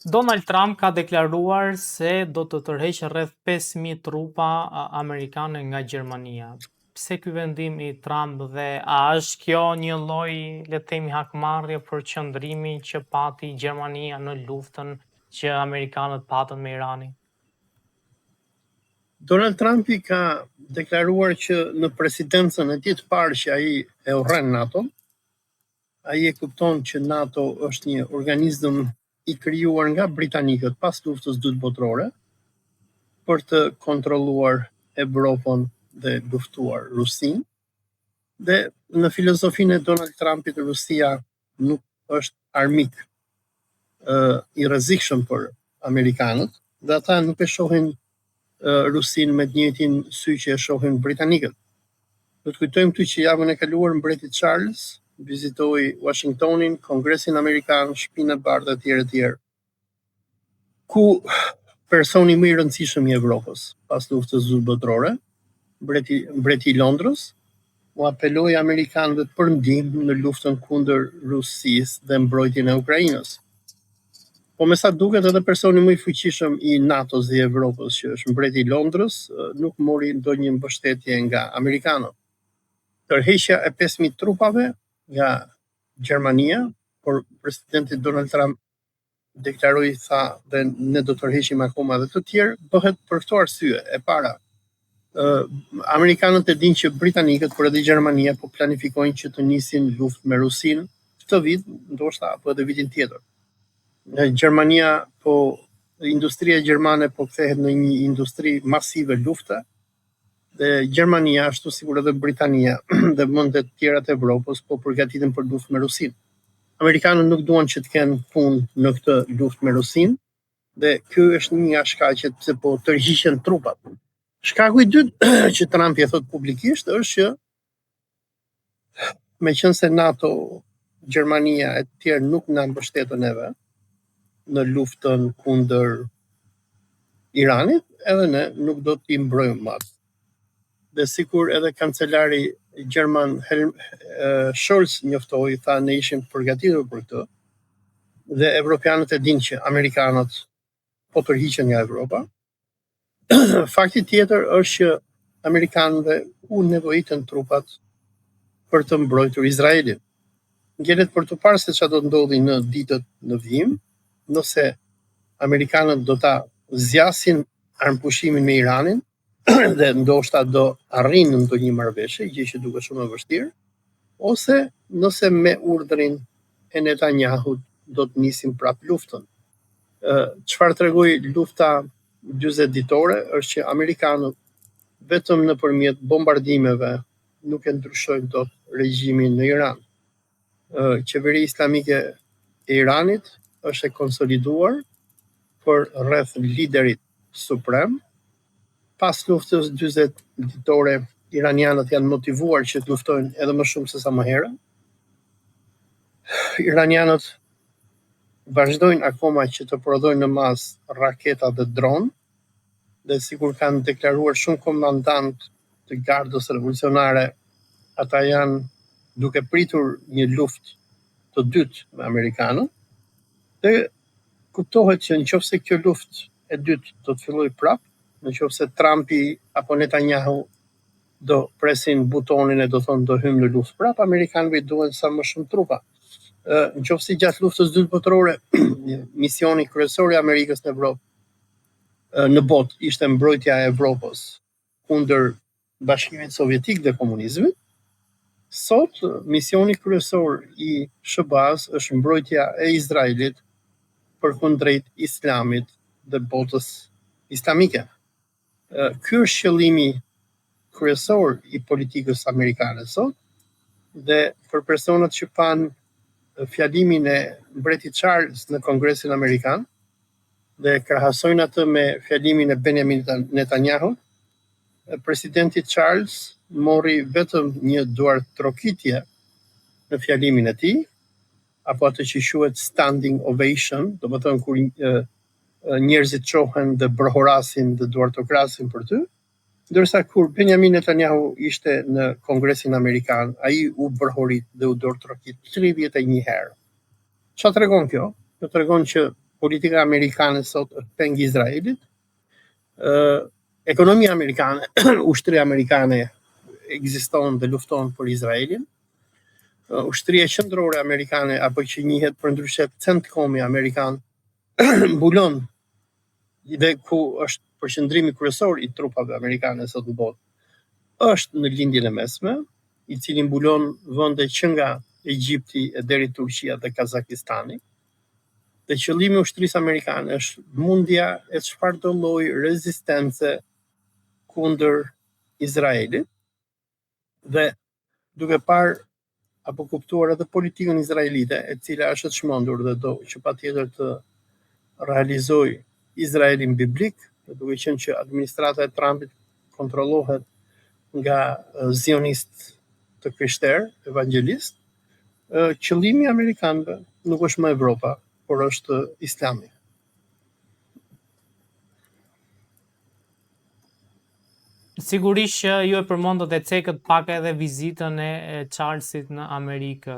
Donald Trump ka deklaruar se do të tërheqë rreth 5.000 trupa amerikane nga Gjermania. Pse ky vendim i Trump dhe a është kjo një lloj, le të themi, hakmarrje për qëndrimin që pati Gjermania në luftën që amerikanët patën me Iranin? Donald Trumpi ka deklaruar që në presidencën e tij të parë që ai e urren NATO, ai e kupton që NATO është një organizëm i krijuar nga britanikët pas luftës dytë botërore për të kontrolluar Evropën dhe luftuar Rusinë. Dhe në filozofinë e Donald Trumpit, Rusia nuk është armik i rrezikshëm për amerikanët, dhe ata nuk e shohin Rusinë me të njëjtin sy që e shohin britanikët. Do të kujtojmë këtu që javën e kaluar mbreti Charles vizitoi Washingtonin, Kongresin Amerikan, Shtëpinë e Bardhë e tjerë, ku personi më i rëndësishëm i Evropës pas luftës dytë botërore, mbreti i Londrës, u apeloi amerikanëve për ndihmë në luftën kundër Rusisë dhe mbrojtjen e Ukrainës. Po me sa duket edhe personi më i fuqishëm i NATO-s dhe Evropës, që është mbreti i Londrës, nuk mori ndonjë mbështetje nga amerikanët. Tërheqja e 5.000 trupave nga Gjermania, por presidenti Donald Trump deklaroi, tha, dhe ne do të tërheqim akoma edhe të tjerë, bëhet për këto arsye. E para, amerikanët e dinë që britanikët, por edhe Gjermania po planifikojnë që të nisin luftë me Rusinë këtë vit, ndoshta apo edhe vitin tjetër. Gjermania industria gjermane po kthehet në një industri masive lufte, dhe Gjermania, ashtu sikur edhe Britania dhe vendet tjera të Evropës po përgatiten për luftë me Rusinë. Amerikanët nuk duan që të kenë punë në këtë luftë me Rusinë, dhe ky është një nga shkaqet pse po tërhiqen trupat. Shkaku i dytë që Trump e thot publikisht është që meqense NATO, Gjermania e të tjerë nuk na mbështetën neve në luftën kundër Iranit, edhe ne nuk do t'i mbrojmë më. Dhe sikur edhe kancelari gjerman Scholz njoftoi, tha, ne ishim përgatitur për këtë, dhe evropianët e dinë që amerikanët po tërhiqen nga Evropa. Fakti tjetër është që amerikanëve u nevojitën trupat për të mbrojtur Izraelin. Ngjelet për të parë se çfarë do të ndodhi në ditët në vijim, nëse amerikanët do ta zgjasin armëpushimin me Iranin dhe ndoshta do arrijnë në ndonjë marrëveshje, gjë që duket shumë e vështirë, ose nëse me urdhrin e Netanyahut do të nisin prap luftën. Çfarë tregoi lufta 40 ditore është që amerikanët vetëm nëpërmjet bombardimeve nuk e ndryshojnë dot regjimin në Iran. Qeveria islamike e Iranit është e konsoliduar për rreth liderit suprem. Pas luftës 40 ditore, iranianët janë motivuar që të luftojnë edhe më shumë se sa më herët. Iranianët vazhdojnë akoma që të prodhojnë në masë raketa dhe dronë, dhe sikur kanë deklaruar shumë komandantë të gardës revolucionare, ata janë duke pritur një luftë të dytë me amerikanët, dhe kuptohet që nëse kjo luftë e dytë do të fillojë prap, nëse Trumpi apo Netanyahu do presin butonin e do thonë do hymë në luftë prap, amerikanëve duhen sa më shumë trupa. Nëse gjatë luftës dytë botërore misioni kryesor i Amerikës në Evropë, në botë, ishte mbrojtja e Evropës kundër Bashkimit Sovjetik dhe komunizmit, sot misioni kryesor i SBA-s është mbrojtja e Izraelit përkundrejt Islamit dhe botës islamike. Ky është qëllimi kryesor i politikës amerikane sot, dhe për personat që kanë fjalimin e mbretit Charles në Kongresin Amerikan dhe krahasojnë atë me fjalimin e Benjamin Netanyahu, presidenti Charles mori vetëm një duartrokitje në fjalimin e tij, apo atë që quhet standing ovation, do të thonë kur njerëzit çohen dhe brohorasin dhe duartokrasin për ty, ndërsa kur Benjamin Netanyahu ishte në Kongresin Amerikan, ai u brohorit dhe u duartrokit 31 herë. Çfarë tregon kjo? Kjo tregon që politika amerikane sot është peng Izraelit. Ekonomia amerikane, ushtria amerikane ekziston dhe lufton për Izraelin. Ushtria qendrore amerikane, apo që njihet përndryshe CENTCOM-i amerikan, mbulon dhe ku është përqendrimi kryesor i trupave amerikane sot në botë, është në lindjen e mesme, i cili mbulon vende që nga Egjipti e deri Turqia dhe Kazakistani. Dhe qëllimi i ushtrisë amerikane është mundja e çfarëdo lloji rezistence kundër Izraelit, dhe duke parë apo kuptuar edhe politikën izraelite, e cila është e çmendur dhe do që patjetër të realizojë Izraelin biblik, duke qenë që administrata e Trumpit kontrollohet nga zionist të krishterë, evangelist, qëllimi amerikanëve nuk është më Evropa, por është Islami. Sigurisht që ju e përmendët e cekët pak edhe vizitën e Charlesit në Amerikë.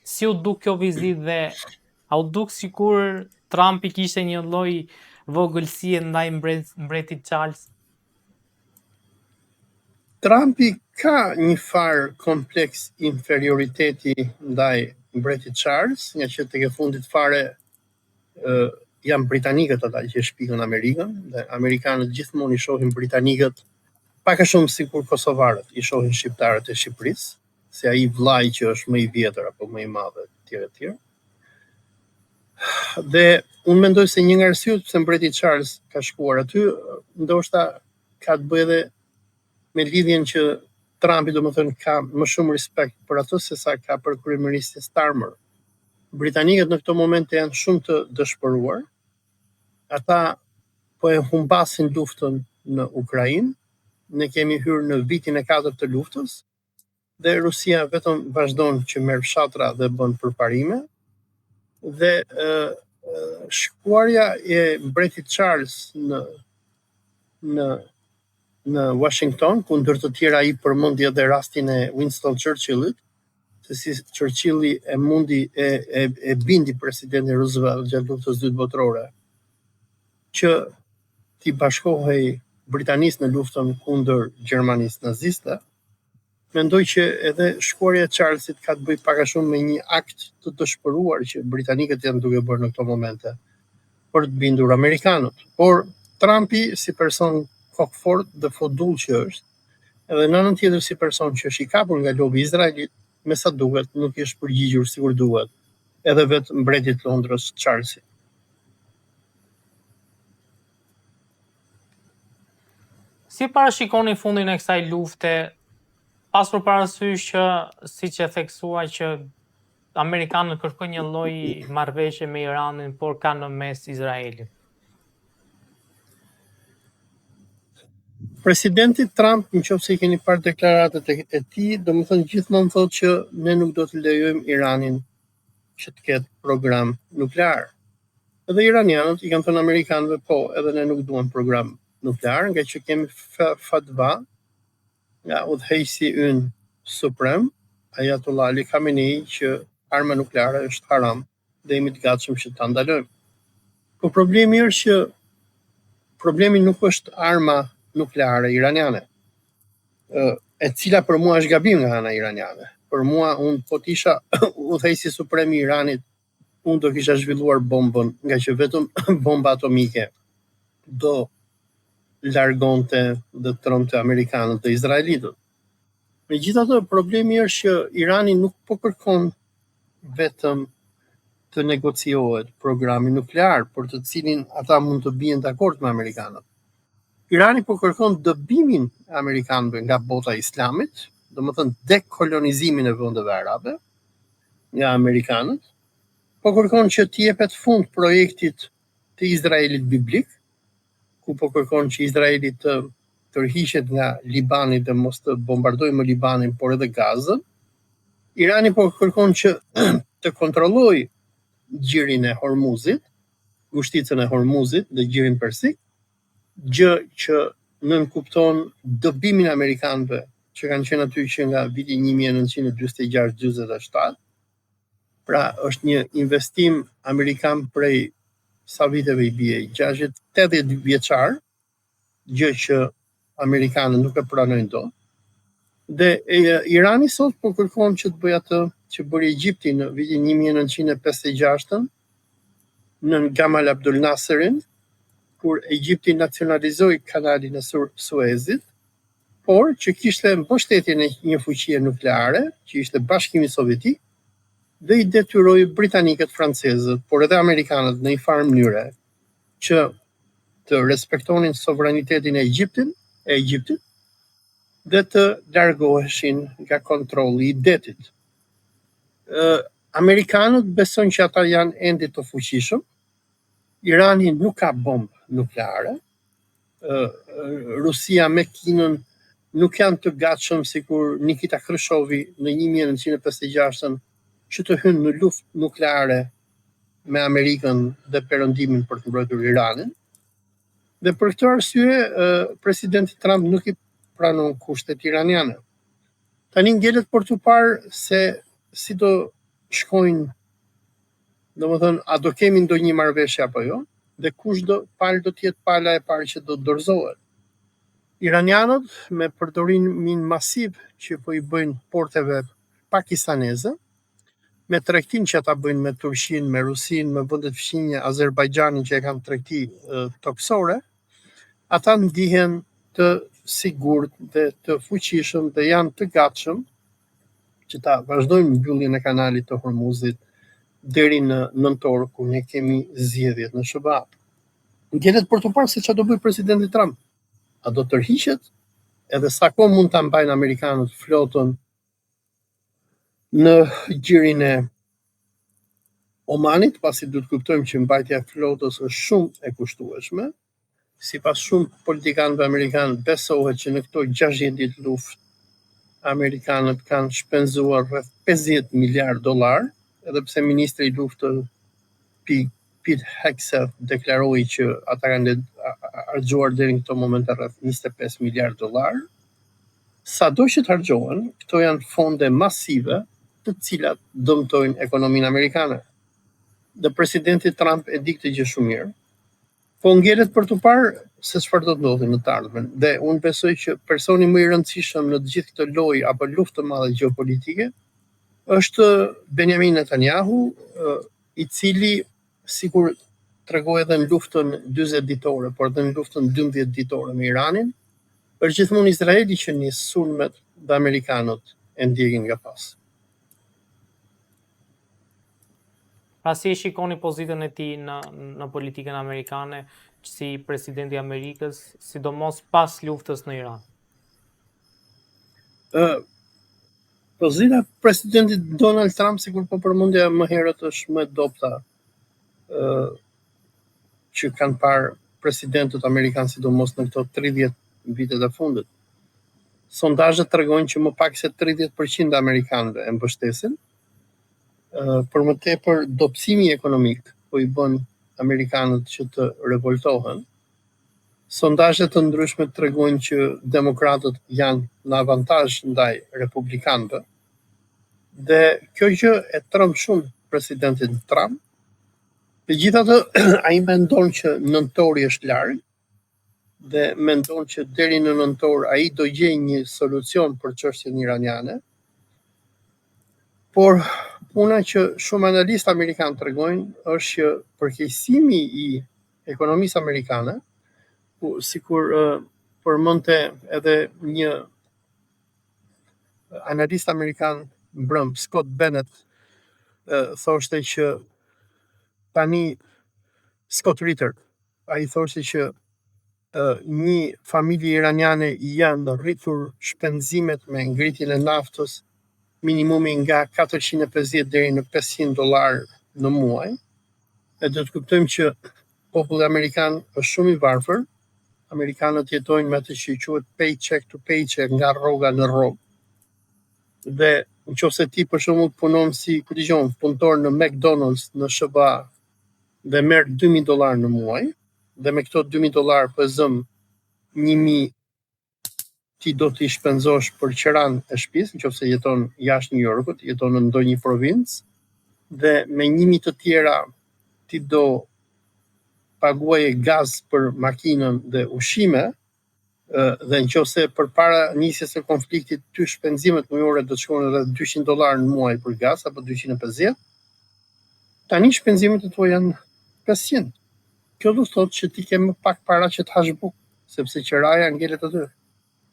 Si u duk kjo vizitë dhe a u duk sikur Trumpi kishte një lloj vogëlsie ndaj mbretit Charles? Trumpi ka një farë kompleks inferioriteti ndaj mbretit Charles, nga që tek e fundit fare janë britanikët ata që shpikën Amerikën, dhe amerikanët gjithmonë i shohin britanikët pak a shumë sikur kosovarët i shohin shqiptarët e Shqipërisë, se ai vllai që është më i vjetër apo më i madh etj. Dhe unë mendoj se një nga arsyet pse mbreti Charles ka shkuar aty, ndoshta ka të bëjë edhe me lidhjen që Trumpi domethënë ka më shumë respekt për atë se sa ka për kryeministin Starmer. Britanikët në këto momente janë shumë të dëshpëruar. Ata po e humbasin luftën në Ukrainë. Ne kemi hyrë në vitin e 4 të luftës dhe Rusia vetëm vazhdon që merr fshatra dhe bën përparime. Dhe shkuarja e mbretit Charles në Washington, ku ndër të tjera ai përmendi edhe rastin e Winston Churchillit, se si Churchilli e mundi e bindi presidentin Roosevelt gjatë luftës dytë botërore që t'i bashkohej Britanisë në luftën kundër Gjermanisë naziste. Mendoj që edhe shkuarja e Charlesit ka të bëjë pak a shumë me një akt të dëshpëruar që britanikët janë duke bërë në këto momente për të bindur amerikanët. Por Trumpi si person kokfort dhe fodull që është, edhe në anën tjetër si person që është i kapur nga lobi i Izraelit, me sa duket nuk është përgjigjur sikur duhet, edhe vetë mbretit Londrës Charlesi. Si parashikoni fundin e kësaj lufte, pasur parasysh që, siç e theksua, që amerikanët kërkojnë një lloj marrëveshje me Iranin, por kanë në mes Izraelin? Presidenti Trump, nëse i keni parë deklaratat e tij, domethënë gjithmonë thotë që ne nuk do të lejojmë Iranin që të ketë program nuklear. Edhe iranianët i kanë thënë amerikanëve po, edhe ne nuk duam program nuklear, nga që kemi fatva nga udhëheqësi ynë suprem, Ayatollah Ali Khamenei, që arma nukleare është haram dhe jemi të gatshëm që ta ndalojmë. Po problemi është që problemi nuk është arma nukleare iraniane, e cila për mua është gabim nga ana iraniane. Për mua, unë po t'isha udhëheqësi suprem i Iranit, unë do kisha zhvilluar bombën, nga që vetëm bomba atomike do largonte dhe tronte amerikanët dhe izraelitët. Megjithatë, problemi është që Irani nuk po kërkon vetëm të negociohet programi nuklear, për të cilin ata mund të bien dakord me amerikanët. Irani po kërkon dëbimin e amerikanëve nga bota e islamit, domethënë dekolonizimin e vendeve arabe nga amerikanët, po kërkon që t'i jepet fund projektit të Izraelit biblik, ku po kërkon që Izraeli të tërhiqet nga Libani dhe mos të bombardojë më Libanin, por edhe Gazën. Irani po kërkon që të kontrollojë gjirin e Hormuzit, ngushticën e Hormuzit dhe gjirin persik, gjë që nënkupton dëbimin e amerikanëve që kanë qenë aty që nga viti 1946-47. Pra është një investim amerikan prej sa viteve i bie, 60-80 vjeçar, gjë që amerikanët nuk e pranojnë dot. Dhe Irani sot po kërkon që të bëjë atë që bëri Egjipti në vitin 1956 në Gamal Abdul Nasserin, kur Egjipti nacionalizoi kanalin e Suezit, por që kishte mbështetjen e një fuqie nukleare, që ishte Bashkimi Sovjetik, dhe i detyroi britanikët, francezët, por edhe amerikanët në një farë mënyre që të respektonin sovranitetin e Egjiptit dhe të largoheshin nga kontrolli i detit. Amerikanët besojnë që ata janë ende të fuqishëm. Irani nuk ka bombë nukleare. Rusia me Kinën nuk janë të gatshëm sikur Nikita Khrushchevi në 1956 që të hynë në luftë nukleare me Amerikën dhe perëndimin për të mbrojtur Iranin. Dhe për këtë arsye, presidenti Trump nuk i pranon kushtet iraniane. Tani ngelet për të parë se si do shkojnë, domethënë, a do kemi ndonjë marrëveshje apo jo, dhe kush do të jetë pala e parë që do të dorëzohet. Iranianët me përdorimin masiv që po i bëjnë porteve pakistaneze, me tregtinë që ata bëjnë me Turqinë, me Rusinë, me vendet fqinje, Azerbajxhanin që e kanë tregti toksore, ata ndihen të sigurt dhe të fuqishëm dhe janë të gatshëm që ta vazhdojnë mbylljen e kanalit të Hormuzit deri në nëntor, kur ne kemi zgjedhjet në SBA. Ngjelet për të parë se çfarë do bëjë presidenti Trump. A do tërhiqet? Edhe sa kohë mund ta mbajnë amerikanët flotën në gjirin e Omanit, pasi duhet kuptojmë që mbajtja e flotës është shumë e kushtueshme. Sipas shumë politikanëve amerikanë, besohet që në këto 60 ditë luftë amerikanët kanë shpenzuar rreth $50 miliardë, edhe pse ministri i luftës Pete Hegseth deklaroi që ata kanë harxuar deri në këtë moment rreth $25 miliardë. Sado që të harxohen, këto janë fonde masive të cilat dëmtojnë ekonominë amerikane. Dhe presidenti Trump e di këtë gjë shumë mirë. Po ngjelet për të parë se çfarë do të ndodhi në të ardhmen. Dhe unë besoj që personi më i rëndësishëm në të gjithë këtë lojë apo luftë të madhe gjeopolitike është Benjamin Netanyahu, i cili, sikur tregoi edhe në luftën 40 ditore, por edhe në luftën 12 ditore me Iranin, është gjithmonë Izraeli që nis sulmet dhe amerikanët e ndjekin nga pas. Pra si e shikoni pozitën e tij në politikën amerikane si presidenti i Amerikës, sidomos pas luftës në Iran? Pozita e presidentit Donald Trump, sikur po përmendja më herët, është më e dobta që kanë parë presidentët amerikanë, sidomos në këto 30 vitet e fundit. Sondazhet tregojnë që më pak se 30% e amerikanëve e mbështesin. Për më tepër, dobësimi ekonomik po i bën amerikanët që të revoltohen. Sondazhe të ndryshme tregojnë që demokratët janë në avantazh ndaj republikanëve. Dhe kjo gjë e tremb shumë presidentin Trump. Megjithatë, ai mendon që nëntori është larg dhe mendon që deri në nëntor ai do gjejë një solucion për çështjen iraniane. Por puna që shumë analistë amerikanë tregojnë është që përkeqësimi i ekonomisë amerikane, sikur përmendte edhe një analist amerikan mbrëm, Scott Bennett, thoshte që tani Scott Ritter, ai thoshte që një familje iraniane janë rritur shpenzimet me ngritjen e naftës minimumi nga $450 deri në $500 në muaj. E do të kuptojmë që populli amerikan është shumë i varfër. Amerikanët jetojnë me atë që quhet paycheck to paycheck, nga rroga në rrogë. Dhe nëse ti për shembull punon si punëtor në McDonald's në SBA dhe merr $2000 në muaj, dhe me këto $2000 po zëm 1000 ti do t'i shpenzosh për qiran e shtëpisë, nëse jeton jashtë New Yorkut, jeton në ndonjë provincë, dhe me 1000 të tjera ti do paguaje gaz për makinën dhe ushqime, dhe nëse përpara nisjes së konfliktit ty shpenzimet mujore do të shkonin rreth $200 në muaj për gaz apo 250, tani shpenzimet e tua janë 500. Kjo do të thotë që ti ke më pak para që të hash bukë, sepse qiraja ngelet aty.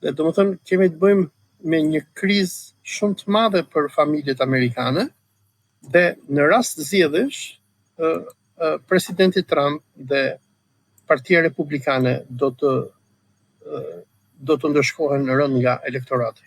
Dhe domethënë kemi të bëjmë me një krizë shumë të madhe për familjet amerikane, dhe në rast zgjedhësh, presidenti Trump dhe Partia Republikane do të ndëshkohen rënd nga elektorati.